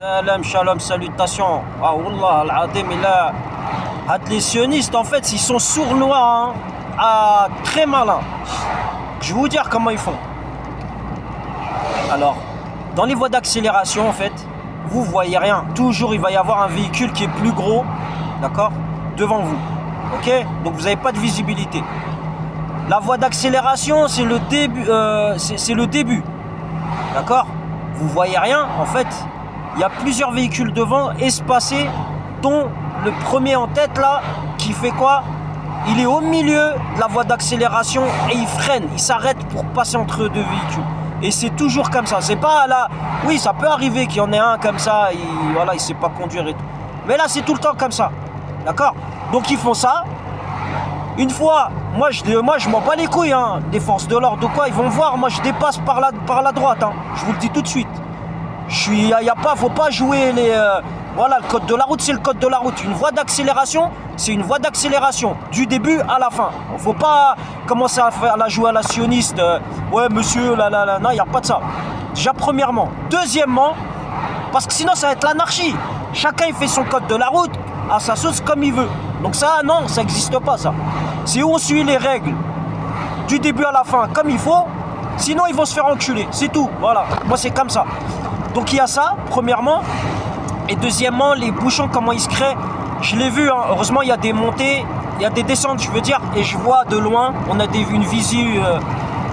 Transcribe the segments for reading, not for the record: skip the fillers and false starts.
Salam, shalom, salutations. Ah, Wallah, al-Adim, les sionistes, en fait, ils sont sournois, hein, très malins. Je vais vous dire comment ils font. Alors, dans les voies d'accélération, en fait, vous voyez rien. Toujours, il va y avoir un véhicule qui est plus gros, d'accord, devant vous. Ok? Donc, vous n'avez pas de visibilité. La voie d'accélération, c'est le début. C'est le début. D'accord? Vous voyez rien, en fait. Il y a plusieurs véhicules devant, espacés, dont le premier en tête là, qui fait quoi? Il est au milieu de la voie d'accélération et il freine, il s'arrête pour passer entre deux véhicules. Et c'est toujours comme ça. C'est pas là. Oui, ça peut arriver qu'il y en ait un comme ça, voilà, il sait pas conduire et tout. Mais là, c'est tout le temps comme ça. D'accord? Donc ils font ça. Une fois, moi je m'en bats les couilles, hein, des forces de l'ordre ou quoi, ils vont voir, moi je dépasse par la droite, hein, je vous le dis tout de suite. Faut pas jouer les... voilà, le code de la route, c'est le code de la route. Une voie d'accélération, c'est une voie d'accélération, du début à la fin. Faut pas commencer à faire la jouer à la sioniste. Ouais, monsieur, là, non, il n'y a pas de ça. Déjà, premièrement. Deuxièmement, parce que sinon, ça va être l'anarchie. Chacun, il fait son code de la route à sa sauce comme il veut. Donc ça, non, ça n'existe pas, ça. C'est où on suit les règles du début à la fin, comme il faut. Sinon, ils vont se faire enculer, c'est tout. Voilà, moi, c'est comme ça. Donc il y a ça, premièrement. Et deuxièmement, les bouchons, comment ils se créent. Je l'ai vu, hein. Heureusement, il y a des montées, il y a des descentes, je veux dire. Et je vois de loin, on a une visu.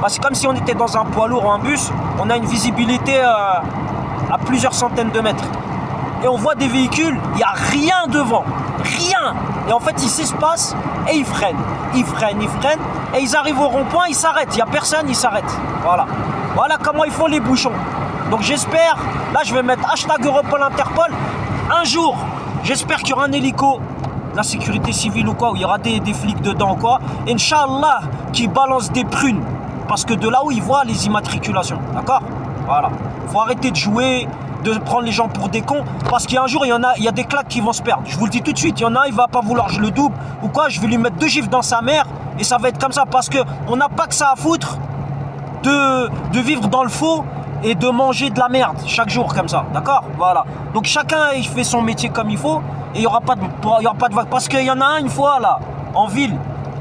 C'est comme si on était dans un poids lourd ou un bus. On a une visibilité à plusieurs centaines de mètres. Et on voit des véhicules, il n'y a rien devant. Rien. Et en fait, ils s'espacent et ils freinent. Ils freinent. Et ils arrivent au rond-point, ils s'arrêtent. Il n'y a personne, ils s'arrêtent. Voilà. Voilà comment ils font les bouchons. Donc j'espère, là je vais mettre hashtag Europol Interpol. Un jour, j'espère qu'il y aura un hélico, la sécurité civile ou quoi, où il y aura des flics dedans ou quoi. Inch'Allah, qui balance des prunes. Parce que de là où ils voient les immatriculations. D'accord? Voilà. Faut arrêter de jouer, de prendre les gens pour des cons. Parce qu'il y a un jour, il y a des claques qui vont se perdre. Je vous le dis tout de suite. Il y en a un, il va pas vouloir que je le double ou quoi. Je vais lui mettre 2 gifles dans sa mère. Et ça va être comme ça. Parce qu'on n'a pas que ça à foutre de vivre dans le faux et de manger de la merde chaque jour comme ça, d'accord? Voilà. Donc chacun il fait son métier comme il faut et il n'y aura pas de vague. Parce qu'il y en a un une fois là, en ville,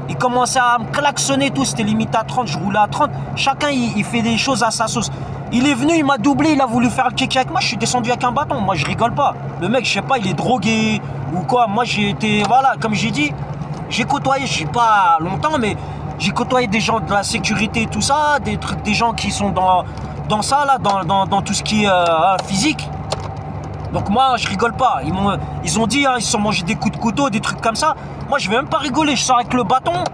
il commençait à me klaxonner tout, c'était limite à 30, je roulais à 30. Chacun il fait des choses à sa sauce. Il est venu, il m'a doublé, il a voulu faire le kéké avec moi, je suis descendu avec un bâton. Moi je rigole pas. Le mec, je sais pas, il est drogué ou quoi. Moi j'ai été, voilà, comme j'ai dit, j'ai côtoyé, je sais pas longtemps, mais j'ai côtoyé des gens de la sécurité et tout ça, des gens qui sont dans ça là, dans tout ce qui est physique. Donc moi je rigole pas. Ils ont dit, hein, ils se sont mangés des coups de couteau, des trucs comme ça. Moi je vais même pas rigoler, je sors avec le bâton,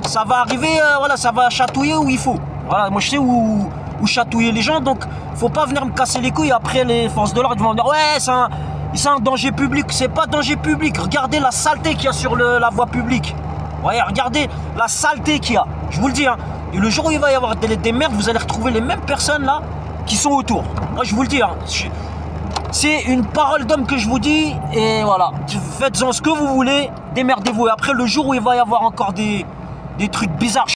ça va arriver, voilà, ça va chatouiller où il faut. Voilà, moi je sais où chatouiller les gens, donc faut pas venir me casser les couilles. Après les forces de l'ordre vont me dire ouais c'est un danger public. C'est pas danger public, regardez la saleté qu'il y a sur la voie publique. Ouais, regardez la saleté qu'il y a, je vous le dis, hein. Et le jour où il va y avoir des merdes, vous allez retrouver les mêmes personnes là qui sont autour. Moi je vous le dis, hein, c'est une parole d'homme que je vous dis. Et voilà, faites-en ce que vous voulez, démerdez-vous. Et après le jour où il va y avoir encore des trucs bizarres.